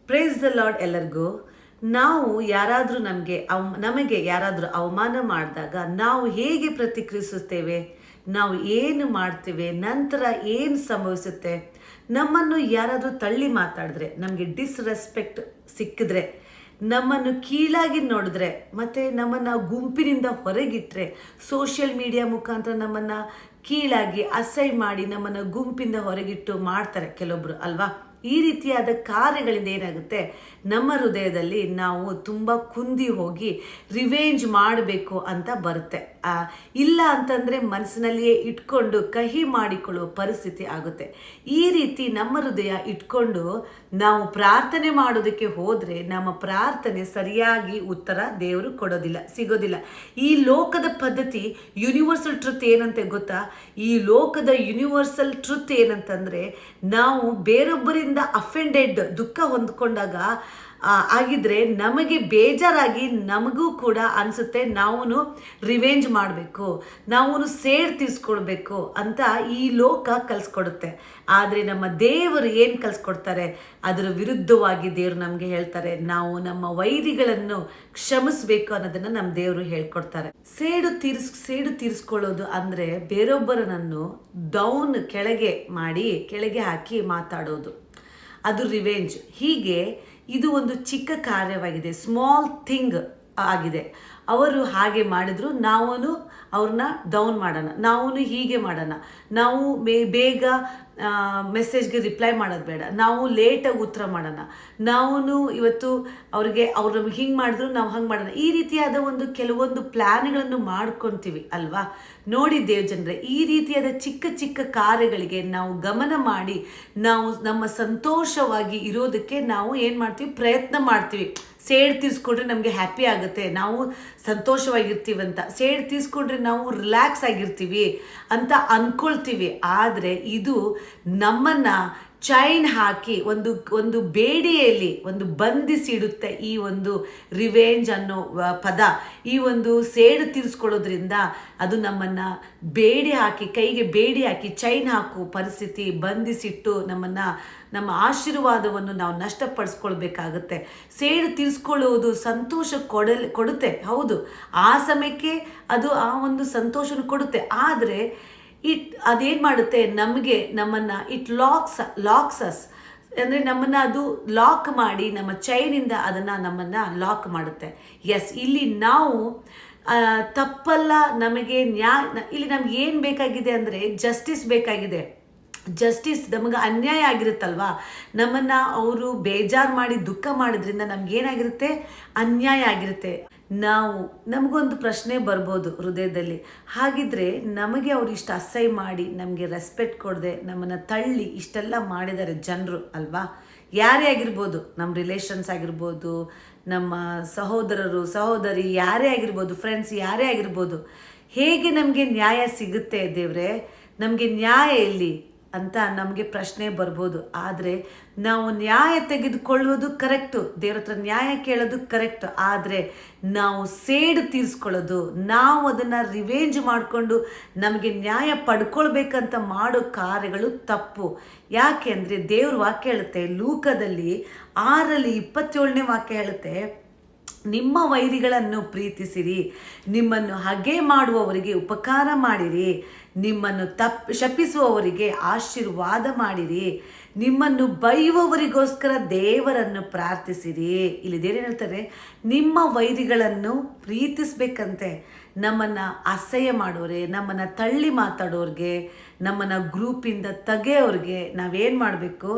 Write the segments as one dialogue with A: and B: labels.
A: Praise the lord ಎಲ್ಲರಿಗೂ. ನಾವು ಯಾರಾದರೂ ನಮಗೆ ಯಾರಾದರೂ ಅವಮಾನ ಮಾಡಿದಾಗ ನಾವು ಹೇಗೆ ಪ್ರತಿಕ್ರಿಯಿಸುತ್ತೇವೆ, ನಾವು ಏನು ಮಾಡ್ತೇವೆ, ನಂತರ ಏನು ಸಂಭವಿಸುತ್ತೆ, ನಮ್ಮನ್ನು ಯಾರಾದರೂ ತಳ್ಳಿ ಮಾತಾಡಿದ್ರೆ, ನಮಗೆ ಡಿಸ್ರೆಸ್ಪೆಕ್ಟ್ ಸಿಕ್ಕಿದ್ರೆ, ನಮ್ಮನ್ನು ಕೀಳಾಗಿ ನೋಡಿದ್ರೆ, ಮತ್ತು ನಮ್ಮನ್ನು ಗುಂಪಿನಿಂದ ಹೊರಗಿಟ್ಟರೆ, ಸೋಷಿಯಲ್ ಮೀಡಿಯಾ ಮುಖಾಂತರ ನಮ್ಮನ್ನು ಕೀಳಾಗಿ ಅಸಹ್ಯ ಮಾಡಿ ನಮ್ಮನ್ನು ಗುಂಪಿಂದ ಹೊರಗಿಟ್ಟು ಮಾಡ್ತಾರೆ ಕೆಲವೊಬ್ರು ಅಲ್ವಾ. ಈ ರೀತಿಯಾದ ಕಾರ್ಯಗಳಿಂದ ಏನಾಗುತ್ತೆ, ನಮ್ಮ ಹೃದಯದಲ್ಲಿ ನಾವು ತುಂಬ ಕುಂದಿ ಹೋಗಿ ರಿವೆಂಜ್ ಮಾಡಬೇಕು ಅಂತ ಬರುತ್ತೆ. ಇಲ್ಲ ಅಂತಂದರೆ ಮನಸ್ಸಿನಲ್ಲಿಯೇ ಇಟ್ಕೊಂಡು ಕಹಿ ಮಾಡಿಕೊಳ್ಳುವ ಪರಿಸ್ಥಿತಿ ಆಗುತ್ತೆ. ಈ ರೀತಿ ನಮ್ಮ ಹೃದಯ ಇಟ್ಕೊಂಡು ನಾವು ಪ್ರಾರ್ಥನೆ ಮಾಡೋದಕ್ಕೆ ಹೋದರೆ ನಮ್ಮ ಪ್ರಾರ್ಥನೆ ಸರಿಯಾಗಿ ಉತ್ತರ ದೇವರು ಸಿಗೋದಿಲ್ಲ. ಈ ಲೋಕದ ಪದ್ಧತಿ, ಯೂನಿವರ್ಸಲ್ ಟ್ರುತ್ ಏನಂತೆ ಗೊತ್ತಾ? ಈ ಲೋಕದ ಯೂನಿವರ್ಸಲ್ ಟ್ರುತ್ ಏನಂತಂದರೆ, ನಾವು ಬೇರೊಬ್ಬರಿಂದ ಅಫೆಂಡೆಡ್ ದುಃಖ ಹೊಂದ್ಕೊಂಡಾಗ ಆಗಿದ್ರೆ ನಮಗೆ ಬೇಜಾರಾಗಿ ನಮಗೂ ಕೂಡ ಅನಿಸುತ್ತೆ ನಾವು ರಿವೆಂಜ್ ಮಾಡಬೇಕು, ನಾವು ಸೇಡ್ ತೀರಿಸ್ಕೊಳ್ಬೇಕು ಅಂತ ಈ ಲೋಕ ಕಲಿಸ್ಕೊಡುತ್ತೆ. ಆದರೆ ನಮ್ಮ ದೇವರು ಏನು ಕಲಿಸ್ಕೊಡ್ತಾರೆ, ಅದರ ವಿರುದ್ಧವಾಗಿ ದೇವರು ನಮಗೆ ಹೇಳ್ತಾರೆ, ನಾವು ನಮ್ಮ ವೈರಿಗಳನ್ನು ಕ್ಷಮಿಸಬೇಕು ಅನ್ನೋದನ್ನು ನಮ್ಮ ದೇವರು ಹೇಳ್ಕೊಡ್ತಾರೆ. ಸೇಡು ತೀರಿಸ್ಕೊಳ್ಳೋದು ಅಂದರೆ ಬೇರೊಬ್ಬರನ್ನು ಡೌನ್ ಕೆಳಗೆ ಹಾಕಿ ಮಾತಾಡೋದು, ಅದು ರಿವೆಂಜ್. ಹೀಗೆ ಇದು ಒಂದು ಚಿಕ್ಕ ಕಾರ್ಯವಾಗಿದೆ, ಸ್ಮಾಲ್ ಥಿಂಗ್ ಆಗಿದೆ. ಅವರು ಹಾಗೆ ಮಾಡಿದ್ರು, ನಾವು ಅವ್ರನ್ನ ಡೌನ್ ಮಾಡೋಣ, ನಾವು ಹೀಗೆ ಮಾಡೋಣ, ನಾವು ಬೇಗ ಮೆಸೇಜ್ಗೆ ರಿಪ್ಲೈ ಮಾಡೋದು ಬೇಡ, ನಾವು ಲೇಟಾಗಿ ಉತ್ತರ ಮಾಡೋಣ, ನಾವು ಇವತ್ತು ಅವ್ರು ನಮ್ಗೆ ಹಿಂಗೆ ಮಾಡಿದ್ರು ನಾವು ಹಂಗೆ ಮಾಡೋಣ. ಈ ರೀತಿಯಾದ ಕೆಲವೊಂದು ಪ್ಲ್ಯಾನ್ಗಳನ್ನು ಮಾಡ್ಕೊತೀವಿ ಅಲ್ವಾ. ನೋಡಿ ದೇವಜನರೇ, ಈ ರೀತಿಯಾದ ಚಿಕ್ಕ ಚಿಕ್ಕ ಕಾರ್ಯಗಳಿಗೆ ನಾವು ಗಮನ ಮಾಡಿ ನಾವು ನಮ್ಮ ಸಂತೋಷವಾಗಿ ಇರೋದಕ್ಕೆ ನಾವು ಏನು ಮಾಡ್ತೀವಿ, ಪ್ರಯತ್ನ ಮಾಡ್ತೀವಿ. ಸೇಡ್ ತೀರಿಸ್ಕೊಂಡ್ರೆ ನಮಗೆ ಹ್ಯಾಪಿ ಆಗುತ್ತೆ, ನಾವು ಸಂತೋಷವಾಗಿರ್ತೀವಂತ, ಸೇಡ್ ತೀರಿಸ್ಕೊಂಡ್ರೆ ನಾವು ರಿಲ್ಯಾಕ್ಸ್ ಆಗಿರ್ತೀವಿ ಅಂತ ಅಂದ್ಕೊಳ್ತೀವಿ. ಆದರೆ ಇದು ನಮ್ಮನ್ನು ಚೈನ್ ಹಾಕಿ ಒಂದು ಬೇಡಿಯಲ್ಲಿ ಬಂಧಿಸಿಡುತ್ತೆ. ಈ ರಿವೆಂಜ್ ಅನ್ನೋ ಪದ, ಈ ಸೇಡು ತೀರಿಸ್ಕೊಳ್ಳೋದ್ರಿಂದ ಅದು ನಮ್ಮನ್ನು ಕೈಗೆ ಬೇಡಿ ಹಾಕಿ ಚೈನ್ ಹಾಕೋ ಪರಿಸ್ಥಿತಿ ಬಂಧಿಸಿಟ್ಟು ನಮ್ಮ ಆಶೀರ್ವಾದವನ್ನು ನಾವು ನಷ್ಟಪಡಿಸ್ಕೊಳ್ಬೇಕಾಗತ್ತೆ. ಸೇಡು ತೀರಿಸ್ಕೊಳ್ಳುವುದು ಸಂತೋಷ ಕೊಡುತ್ತೆ, ಹೌದು, ಆ ಸಮಯಕ್ಕೆ ಅದು ಆ ಸಂತೋಷನ ಕೊಡುತ್ತೆ. ಆದರೆ ಅದೇನು ಮಾಡುತ್ತೆ, ನಮ್ಮನ್ನು ಲಾಕ್ಸ್ ಅಸ್, ಅಂದರೆ ನಮ್ಮನ್ನು ಅದು ಲಾಕ್ ಮಾಡಿ ನಮ್ಮ ಚೈನಿಂದ ನಮ್ಮನ್ನು ಲಾಕ್ ಮಾಡುತ್ತೆ. ಎಸ್, ಇಲ್ಲಿ ನಾವು ತಪ್ಪಲ್ಲ, ನಮಗೆ ಇಲ್ಲಿ ನಮ್ಗೆ ಏನು ಬೇಕಾಗಿದೆ ಅಂದರೆ ಜಸ್ಟಿಸ್ ಬೇಕಾಗಿದೆ. ಜಸ್ಟಿಸ್, ನಮಗೆ ಅನ್ಯಾಯ ಆಗಿರುತ್ತಲ್ವಾ, ನಮ್ಮನ್ನು ಅವರು ಬೇಜಾರು ಮಾಡಿ ದುಃಖ ಮಾಡಿದ್ರಿಂದ ನಮಗೇನಾಗಿರುತ್ತೆ, ಅನ್ಯಾಯ ಆಗಿರುತ್ತೆ. ನಮಗೊಂದು ಪ್ರಶ್ನೆ ಬರ್ಬೋದು ಹೃದಯದಲ್ಲಿ, ಹಾಗಿದ್ರೆ ನಮಗೆ ಅವ್ರು ಇಷ್ಟು ಅಸಹ್ಯ ಮಾಡಿ ನಮಗೆ ರೆಸ್ಪೆಕ್ಟ್ ಕೊಡದೆ ನಮ್ಮನ್ನು ತಳ್ಳಿ ಇಷ್ಟೆಲ್ಲ ಮಾಡಿದ್ದಾರೆ ಜನರು ಅಲ್ವಾ. ಯಾರೇ ಆಗಿರ್ಬೋದು, ನಮ್ಮ ರಿಲೇಷನ್ಸ್ ಆಗಿರ್ಬೋದು, ನಮ್ಮ ಸಹೋದರರು ಸಹೋದರಿ ಯಾರೇ ಆಗಿರ್ಬೋದು, ಫ್ರೆಂಡ್ಸ್ ಯಾರೇ ಆಗಿರ್ಬೋದು, ಹೇಗೆ ನಮಗೆ ನ್ಯಾಯ ಸಿಗುತ್ತೆ ದೇವ್ರೆ, ನಮಗೆ ನ್ಯಾಯ ಎಲ್ಲಿ ಅಂತ ನಮಗೆ ಪ್ರಶ್ನೆ ಬರ್ಬೋದು. ಆದರೆ ನಾವು ನ್ಯಾಯ ತೆಗೆದುಕೊಳ್ಳುವುದು ಕರೆಕ್ಟು, ದೇವ್ರ ಹತ್ರ ನ್ಯಾಯ ಕೇಳೋದು ಕರೆಕ್ಟ್. ಆದರೆ ನಾವು ಸೇಡು ತೀರಿಸ್ಕೊಳ್ಳೋದು, ನಾವು ಅದನ್ನು ರಿವೆಂಜ್ ಮಾಡಿಕೊಂಡು ನಮಗೆ ನ್ಯಾಯ ಪಡ್ಕೊಳ್ಬೇಕಂತ ಮಾಡೋ ಕಾರ್ಯಗಳು ತಪ್ಪು. ಯಾಕೆ ಅಂದರೆ ದೇವ್ರ ವಾಕ್ಯ ಹೇಳುತ್ತೆ, ಲೂಕದಲ್ಲಿ 6:27 ವಾಕ್ಯ ಹೇಳುತ್ತೆ, ನಿಮ್ಮ ವೈರಿಗಳನ್ನು ಪ್ರೀತಿಸಿರಿ, ನಿಮ್ಮನ್ನು ಹಗೆ ಮಾಡುವವರಿಗೆ ಉಪಕಾರ ಮಾಡಿರಿ, ನಿಮ್ಮನ್ನು ಶಪಿಸುವವರಿಗೆ ಆಶೀರ್ವಾದ ಮಾಡಿರಿ, ನಿಮ್ಮನ್ನು ಬೈಯುವವರಿಗೋಸ್ಕರ ದೇವರನ್ನು ಪ್ರಾರ್ಥಿಸಿರಿ. ಇಲ್ಲಿ ದೇವರು ಹೇಳ್ತಾರೆ, ನಿಮ್ಮ ವೈರಿಗಳನ್ನು ಪ್ರೀತಿಸ್ಬೇಕಂತೆ. ನಮ್ಮನ್ನು ಅಸಹ್ಯ ಮಾಡೋರೆ, ನಮ್ಮನ್ನು ತಳ್ಳಿ ಮಾತಾಡೋರಿಗೆ, ನಮ್ಮನ್ನು ಗ್ರೂಪಿಂದ ತೆಗೆಯೋರಿಗೆ ನಾವೇನು ಮಾಡಬೇಕು,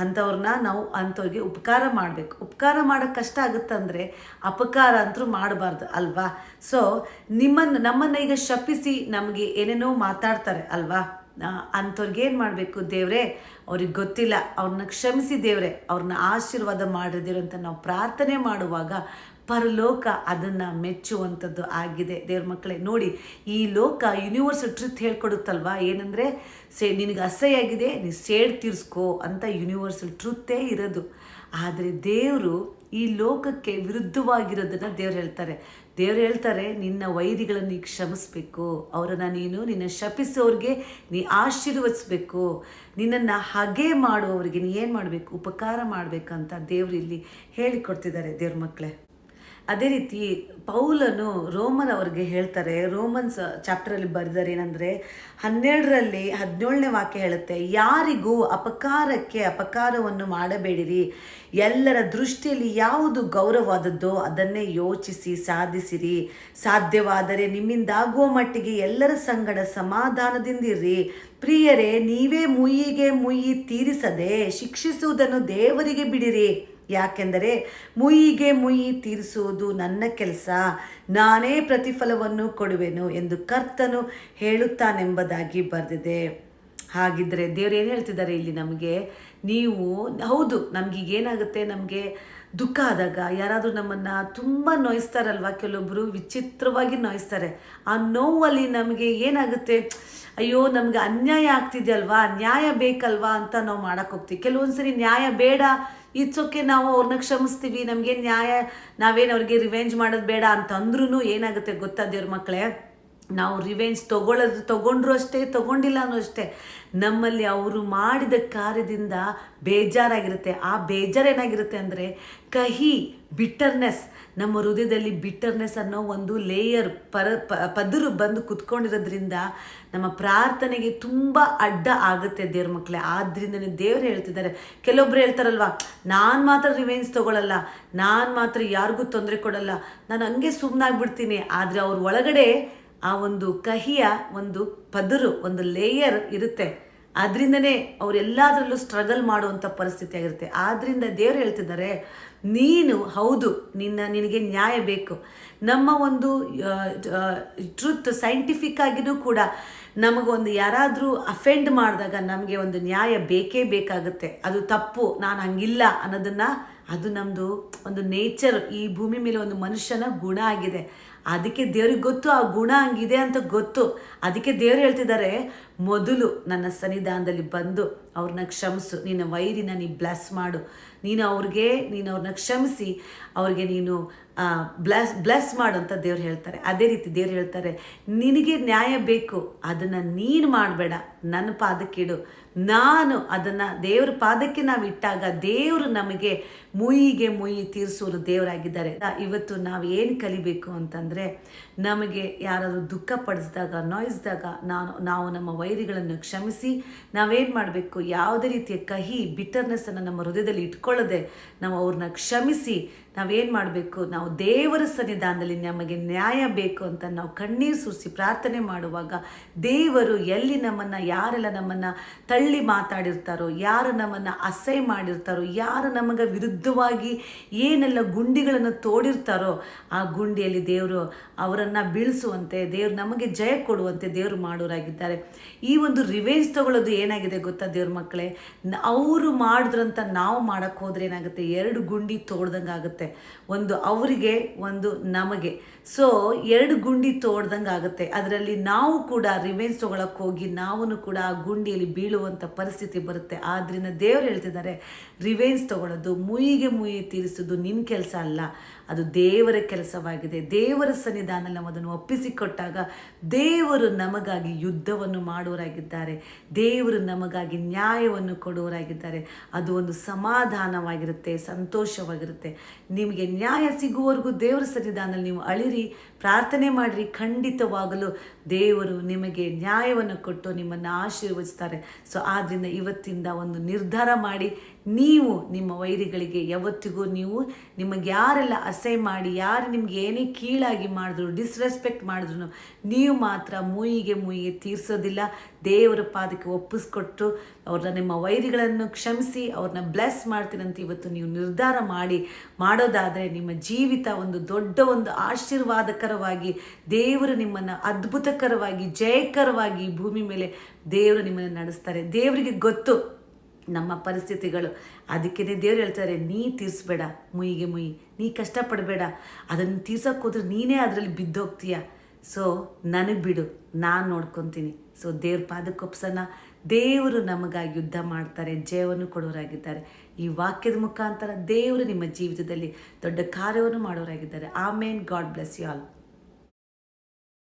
A: ಅಂಥವ್ರಿಗೆ ಉಪಕಾರ ಮಾಡಬೇಕು. ಉಪಕಾರ ಮಾಡೋಕ್ಕೆ ಕಷ್ಟ ಆಗುತ್ತಂದರೆ ಅಪಕಾರ ಅಂತೂ ಮಾಡಬಾರ್ದು ಅಲ್ವಾ. ಸೊ ನಮ್ಮನ್ನು ಈಗ ಶಪಿಸಿ ನಮಗೆ ಏನೇನೋ ಮಾತಾಡ್ತಾರೆ ಅಲ್ವಾ, ಅಂಥವ್ರಿಗೆ ಏನು ಮಾಡಬೇಕು, ದೇವರೇ ಅವ್ರಿಗೆ ಗೊತ್ತಿಲ್ಲ, ಅವ್ರನ್ನ ಕ್ಷಮಿಸಿ ದೇವರೇ, ಅವ್ರನ್ನ ಆಶೀರ್ವಾದ ಮಾಡಿರಿ ದೇವ್ರೆ ಅಂತ ನಾವು ಪ್ರಾರ್ಥನೆ ಮಾಡುವಾಗ ಪರಲೋಕ ಅದನ್ನು ಮೆಚ್ಚುವಂಥದ್ದು ಆಗಿದೆ. ದೇವ್ರ ಮಕ್ಕಳೇ, ನೋಡಿ, ಈ ಲೋಕ ಯೂನಿವರ್ಸಲ್ ಟ್ರುತ್ ಹೇಳ್ಕೊಡುತ್ತಲ್ವಾ, ಏನಂದರೆ ನಿನಗೆ ಅಸಹ್ಯ ಆಗಿದೆ, ನೀನು ಸೇಡ್ ತೀರಿಸ್ಕೋ ಅಂತ ಯೂನಿವರ್ಸಲ್ ಟ್ರುತ್ತೇ ಇರೋದು. ಆದರೆ ದೇವರು ಈ ಲೋಕಕ್ಕೆ ವಿರುದ್ಧವಾಗಿರೋದನ್ನು ದೇವ್ರು ಹೇಳ್ತಾರೆ ನಿನ್ನ ವೈರಿಗಳನ್ನು ನೀ ಕ್ಷಮಿಸ್ಬೇಕು, ಅವರನ್ನು ನಿನ್ನ ಶಪಿಸೋರಿಗೆ ನೀ ಆಶೀರ್ವದಿಸ್ಬೇಕು, ನಿನ್ನನ್ನು ಹಾಗೆ ಮಾಡುವವರಿಗೆ ನೀ ಏನು ಮಾಡಬೇಕು, ಉಪಕಾರ ಮಾಡಬೇಕಂತ ದೇವರು ಇಲ್ಲಿ ಹೇಳಿಕೊಡ್ತಿದ್ದಾರೆ ದೇವ್ರ ಮಕ್ಕಳೇ. ಅದೇ ರೀತಿ ಪೌಲನು ರೋಮನ್ ಅವ್ರಿಗೆ ಹೇಳ್ತಾರೆ, ರೋಮನ್ಸ್ ಚಾಪ್ಟರಲ್ಲಿ ಬರೆದರೆ ಏನಂದರೆ 12ರಲ್ಲಿ 17ನೇ ವಾಕ್ಯ ಹೇಳುತ್ತೆ, ಯಾರಿಗೂ ಅಪಕಾರವನ್ನು ಮಾಡಬೇಡಿರಿ, ಎಲ್ಲರ ದೃಷ್ಟಿಯಲ್ಲಿ ಯಾವುದು ಗೌರವವಾದದ್ದೋ ಅದನ್ನೇ ಯೋಚಿಸಿ ಸಾಧಿಸಿರಿ, ಸಾಧ್ಯವಾದರೆ ನಿಮ್ಮಿಂದಾಗುವ ಮಟ್ಟಿಗೆ ಎಲ್ಲರ ಸಂಗಡ ಸಮಾಧಾನದಿಂದಿರ್ರಿ. ಪ್ರಿಯರೇ, ನೀವೇ ಮುಯ್ಯಿಗೆ ಮುಯ್ಯಿ ತೀರಿಸದೆ ಶಿಕ್ಷಿಸುವುದನ್ನು ದೇವರಿಗೆ ಬಿಡಿರಿ, ಯಾಕೆಂದರೆ ಮುಯ್ಯಿಗೆ ಮುಯ್ಯಿ ತೀರಿಸುವುದು ನನ್ನ ಕೆಲಸ, ನಾನೇ ಪ್ರತಿಫಲವನ್ನು ಕೊಡುವೆನು ಎಂದು ಕರ್ತನು ಹೇಳುತ್ತಾನೆಂಬುದಾಗಿ ಬರೆದಿದೆ. ಹಾಗಿದ್ರೆ ದೇವ್ರು ಏನು ಹೇಳ್ತಿದ್ದಾರೆ ಇಲ್ಲಿ ನಮಗೆ, ನೀವು ಹೌದು ನಮಗೀಗ ಏನಾಗುತ್ತೆ, ನಮಗೆ ದುಃಖ ಆದಾಗ ಯಾರಾದರೂ ನಮ್ಮನ್ನು ತುಂಬ ನೋಯಿಸ್ತಾರಲ್ವ, ಕೆಲವೊಬ್ಬರು ವಿಚಿತ್ರವಾಗಿ ನೋಯಿಸ್ತಾರೆ. ಆ ನೋವಲ್ಲಿ ನಮಗೆ ಏನಾಗುತ್ತೆ, ಅಯ್ಯೋ ನಮಗೆ ಅನ್ಯಾಯ ಆಗ್ತಿದೆ ಅಲ್ವಾ, ನ್ಯಾಯ ಬೇಕಲ್ವಾ ಅಂತ ನಾವು ಮಾಡೋಕ್ಕೆ ಹೋಗ್ತೀವಿ. ಕೆಲವೊಂದ್ಸರಿ ನ್ಯಾಯ ಬೇಡ, ಇಟ್ಸೋಕೆ ನಾವು ಅವ್ರನ್ನ ಕ್ಷಮಿಸ್ತೀವಿ, ನಮಗೆ ನ್ಯಾಯ ನಾವೇನು ಅವ್ರಿಗೆ ರಿವೆಂಜ್ ಮಾಡೋದು ಬೇಡ ಅಂತ ಅಂದ್ರೂ ಏನಾಗುತ್ತೆ ಗೊತ್ತಾ ದೇವ್ರ ಮಕ್ಕಳೇ, ನಾವು ರಿವೆಂಜ್ ತಗೊಂಡ್ರು ಅಷ್ಟೇ, ತಗೊಂಡಿಲ್ಲ ಅನ್ನೋ ಅಷ್ಟೇ, ನಮ್ಮಲ್ಲಿ ಅವರು ಮಾಡಿದ ಕಾರ್ಯದಿಂದ ಬೇಜಾರಾಗಿರುತ್ತೆ. ಆ ಬೇಜಾರೇನಾಗಿರುತ್ತೆ ಅಂದರೆ ಕಹಿ, ಬಿಟ್ಟರ್ನೆಸ್, ನಮ್ಮ ಹೃದಯದಲ್ಲಿ ಬಿಟ್ಟರ್ನೆಸ್ ಅನ್ನೋ ಒಂದು ಲೇಯರ್ ಪದರು ಬಂದು ಕುತ್ಕೊಂಡಿರೋದ್ರಿಂದ ನಮ್ಮ ಪ್ರಾರ್ಥನೆಗೆ ತುಂಬ ಅಡ್ಡ ಆಗುತ್ತೆ ದೇವ್ರ ಮಕ್ಕಳೇ. ಆದ್ರಿಂದನೇ ದೇವ್ರು ಹೇಳ್ತಿದ್ದಾರೆ, ಕೆಲವೊಬ್ರು ಹೇಳ್ತಾರಲ್ವ, ನಾನು ಮಾತ್ರ ರಿವೆಂಜ್ ತಗೊಳ್ಳಲ್ಲ, ನಾನು ಮಾತ್ರ ಯಾರಿಗೂ ತೊಂದರೆ ಕೊಡಲ್ಲ, ನಾನು ಹಂಗೆ ಸುಮ್ಮನಾಗ್ಬಿಡ್ತೀನಿ. ಆದರೆ ಅವ್ರ ಒಳಗಡೆ ಆ ಒಂದು ಕಹಿಯ ಒಂದು ಪದರು, ಒಂದು ಲೇಯರ್ ಇರುತ್ತೆ. ಅದರಿಂದನೇ ಅವರೆಲ್ಲದರಲ್ಲೂ ಸ್ಟ್ರಗಲ್ ಮಾಡುವಂಥ ಪರಿಸ್ಥಿತಿ ಆಗಿರುತ್ತೆ. ಆದ್ದರಿಂದ ದೇವ್ರು ಹೇಳ್ತಿದ್ದಾರೆ, ನೀನು ಹೌದು ನಿನಗೆ ನ್ಯಾಯ ಬೇಕು. ನಮ್ಮ ಒಂದು ಟ್ರುತ್ ಸೈಂಟಿಫಿಕ್ ಆಗಿನೂ ಕೂಡ ನಮಗೊಂದು ಯಾರಾದರೂ ಅಫೆಂಡ್ ಮಾಡಿದಾಗ ನಮಗೆ ಒಂದು ನ್ಯಾಯ ಬೇಕೇ ಬೇಕಾಗುತ್ತೆ. ಅದು ತಪ್ಪು, ನಾನು ಹಂಗಿಲ್ಲ ಅನ್ನೋದನ್ನು, ಅದು ನಮ್ಮದು ಒಂದು ನೇಚರ್, ಈ ಭೂಮಿ ಮೇಲೆ ಒಂದು ಮನುಷ್ಯನ ಗುಣ ಆಗಿದೆ. ಅದಕ್ಕೆ ದೇವ್ರಿಗೆ ಗೊತ್ತು ಆ ಗುಣ ಹಂಗಿದೆ ಅಂತ ಗೊತ್ತು. ಅದಕ್ಕೆ ದೇವ್ರು ಹೇಳ್ತಿದ್ದಾರೆ, ಮೊದಲು ನನ್ನ ಸನ್ನಿಧಾನದಲ್ಲಿ ಬಂದು ಅವ್ರನ್ನ ಕ್ಷಮಿಸು, ನಿನ್ನ ವೈರಿನ ನೀ ಬ್ಲೆಸ್ ಮಾಡು, ನೀನು ಅವ್ರನ್ನ ಕ್ಷಮಿಸಿ ಅವ್ರಿಗೆ ನೀನು ಬ್ಲೆಸ್ ಮಾಡು ಅಂತ ದೇವ್ರು ಹೇಳ್ತಾರೆ. ಅದೇ ರೀತಿ ದೇವ್ರು ಹೇಳ್ತಾರೆ, ನಿನಗೆ ನ್ಯಾಯ ಬೇಕು, ಅದನ್ನು ನೀನು ಮಾಡಬೇಡ, ನನ್ನ ಪಾದಕ್ಕಿಡು, ನಾನು ಅದನ್ನು ದೇವ್ರ ಪಾದಕ್ಕೆ ನಾವು ಇಟ್ಟಾಗ ದೇವರು ನಮಗೆ ಮುಯ್ಯಿಗೆ ಮುಯ್ಯಿ ತೀರಿಸೋರು ದೇವರಾಗಿದ್ದಾರೆ. ಇವತ್ತು ನಾವು ಏನು ಕಲಿಬೇಕು ಅಂತಂದರೆ, ನಮಗೆ ಯಾರಾದರೂ ದುಃಖ ಪಡಿಸಿದಾಗ, ನೋಯಿಸಿದಾಗ ನಾವು ನಮ್ಮ ವೈರಿಗಳನ್ನು ಕ್ಷಮಿಸಿ ನಾವೇನು ಮಾಡಬೇಕು, ಯಾವುದೇ ರೀತಿಯ ಕಹಿ ಬಿಟ್ಟರ್ನೆಸ್ಸನ್ನು ನಮ್ಮ ಹೃದಯದಲ್ಲಿ ಇಟ್ಕೊಳ್ಳದೆ ನಾವು ಅವ್ರನ್ನ ಕ್ಷಮಿಸಿ ನಾವೇನು ಮಾಡಬೇಕು, ನಾವು ದೇವರ ಸನ್ನಿಧಾನದಲ್ಲಿ ನಮಗೆ ನ್ಯಾಯ ಬೇಕು ಅಂತ ನಾವು ಕಣ್ಣೀರು ಸುರಿಸಿ ಪ್ರಾರ್ಥನೆ ಮಾಡುವಾಗ ದೇವರು ಎಲ್ಲಿ ಯಾರೆಲ್ಲ ನಮ್ಮನ್ನು ತಳ್ಳಿ ಮಾತಾಡಿರ್ತಾರೋ, ಯಾರು ನಮ್ಮನ್ನು ಅಸಹ್ಯ ಮಾಡಿರ್ತಾರೋ, ಯಾರು ನಮಗೆ ವಿರುದ್ಧವಾಗಿ ಏನೆಲ್ಲ ಗುಂಡಿಗಳನ್ನು ತೋಡಿರ್ತಾರೋ ಆ ಗುಂಡಿಯಲ್ಲಿ ದೇವರು ಅವರನ್ನು ಬೀಳಿಸುವಂತೆ, ದೇವರು ನಮಗೆ ಜಯ ಕೊಡುವಂತೆ ದೇವರು ಮಾಡೋರಾಗಿದ್ದಾರೆ. ಈ ಒಂದು ರಿವೆಂಜ್ ತಗೊಳ್ಳೋದು ಏನಾಗಿದೆ ಗೊತ್ತಾ ದೇವ್ರ ಮಕ್ಕಳೇ, ಅವರು ಮಾಡಿದ್ರಂತ ನಾವು ಮಾಡೋಕ್ಕೆ ಹೋದ್ರೆ ಏನಾಗುತ್ತೆ, 2 ಗುಂಡಿ ತೋಡ್ದಂಗೆ ಆಗುತ್ತೆ. ಒಂದು ಅವರಿಗೆ, ಒಂದು ನಮಗೆ. ಸೊ 2 ಗುಂಡಿ ತೋಡ್ದಂಗೆ ಆಗುತ್ತೆ. ಅದರಲ್ಲಿ ನಾವು ಕೂಡ ರಿವೆಂಜ್ ತಗೊಳಕ್ಕೆ ಹೋಗಿ ನಾವು ಕೂಡ ಆ ಗುಂಡಿಯಲ್ಲಿ ಬೀಳುವಂಥ ಪರಿಸ್ಥಿತಿ ಬರುತ್ತೆ. ಆದ್ದರಿಂದ ದೇವರು ಹೇಳ್ತಿದ್ದಾರೆ, ರಿವೆಂಜ್ ತಗೊಳ್ಳೋದು, ಮುಯ್ಯಿಗೆ ಮುಯ್ಯಿ ತೀರಿಸೋದು ನಿನ್ನ ಕೆಲಸ ಅಲ್ಲ, ಅದು ದೇವರ ಕೆಲಸವಾಗಿದೆ. ದೇವರ ಸನ್ನಿಧಾನದಲ್ಲಿ ನಾವು ಅದನ್ನು ಒಪ್ಪಿಸಿಕೊಟ್ಟಾಗ ದೇವರು ನಮಗಾಗಿ ಯುದ್ಧವನ್ನು ಮಾಡುವರಾಗಿದ್ದಾರೆ, ದೇವರು ನಮಗಾಗಿ ನ್ಯಾಯವನ್ನು ಕೊಡುವರಾಗಿದ್ದಾರೆ. ಅದು ಒಂದು ಸಮಾಧಾನವಾಗಿರುತ್ತೆ, ಸಂತೋಷವಾಗಿರುತ್ತೆ. ನಿಮಗೆ ನ್ಯಾಯ ಸಿಗುವವರೆಗೂ ದೇವರ ಸನ್ನಿಧಾನದಲ್ಲಿ ನೀವು ಅಳಿರಿ, ಪ್ರಾರ್ಥನೆ ಮಾಡಿರಿ. ಖಂಡಿತವಾಗಲು ದೇವರು ನಿಮಗೆ ನ್ಯಾಯವನ್ನು ಕೊಟ್ಟು ನಿಮ್ಮನ್ನು ಆಶೀರ್ವದಿಸ್ತಾರೆ. ಸೊ ಆದ್ದರಿಂದ ಇವತ್ತಿಂದ ಒಂದು ನಿರ್ಧಾರ ಮಾಡಿ, ನೀವು ನಿಮ್ಮ ವೈರಿಗಳಿಗೆ ಯಾವತ್ತಿಗೂ ನಿಮಗೆ ಯಾರೆಲ್ಲ ಅಸಹ್ಯ ಮಾಡಿ, ಯಾರು ನಿಮ್ಗೆ ಏನೇ ಕೀಳಾಗಿ ಮಾಡಿದ್ರು, ಡಿಸ್ರೆಸ್ಪೆಕ್ಟ್ ಮಾಡಿದ್ರು, ನೀವು ಮಾತ್ರ ಮುಯ್ಯಿಗೆ ಮುಯ್ಯಿಗೆ ತೀರಿಸೋದಿಲ್ಲ. ದೇವರ ಪಾದಕ್ಕೆ ಒಪ್ಪಿಸ್ಕೊಟ್ಟು ಅವ್ರನ್ನ, ನಿಮ್ಮ ವೈರಿಗಳನ್ನು ಕ್ಷಮಿಸಿ ಅವ್ರನ್ನ ಬ್ಲೆಸ್ ಮಾಡ್ತೀನಂತ ಇವತ್ತು ನೀವು ನಿರ್ಧಾರ ಮಾಡೋದಾದರೆ ನಿಮ್ಮ ಜೀವಿತ ಒಂದು ದೊಡ್ಡ ಒಂದು ಆಶೀರ್ವಾದಕರವಾಗಿ, ದೇವರು ನಿಮ್ಮನ್ನು ಅದ್ಭುತಕರವಾಗಿ, ಜಯಕರವಾಗಿ ಈ ಭೂಮಿ ಮೇಲೆ ದೇವರು ನಿಮ್ಮನ್ನು ನಡೆಸ್ತಾರೆ. ದೇವರಿಗೆ ಗೊತ್ತು ನಮ್ಮ ಪರಿಸ್ಥಿತಿಗಳು. ಅದಕ್ಕೇ ದೇವ್ರು ಹೇಳ್ತಾರೆ, ನೀ ತೀರಿಸ್ಬೇಡ ಮುಯ್ಯಿಗೆ ಮುಯ್ಯಿ, ನೀ ಕಷ್ಟಪಡಬೇಡ, ಅದನ್ನು ತೀರ್ಸೋಕೆ ಹೋದ್ರೆ ನೀನೇ ಅದರಲ್ಲಿ ಬಿದ್ದೋಗ್ತೀಯ. ಸೊ ನನಗೆ ಬಿಡು, ನಾನು ನೋಡ್ಕೊತೀನಿ. ಸೊ ದೇವ್ರ ಪಾದಕ್ಕೆ ಒಪ್ಸೋಣ. ದೇವರು ನಮಗಾಗಿ ಯುದ್ಧ ಮಾಡ್ತಾರೆ, ಜಯವನ್ನು ಕೊಡೋರಾಗಿದ್ದಾರೆ. ಈ ವಾಕ್ಯದ ಮುಖಾಂತರ ದೇವರು ನಿಮ್ಮ ಜೀವಿತದಲ್ಲಿ ದೊಡ್ಡ ಕಾರ್ಯವನ್ನು ಮಾಡೋರಾಗಿದ್ದಾರೆ. Amen. God bless you all.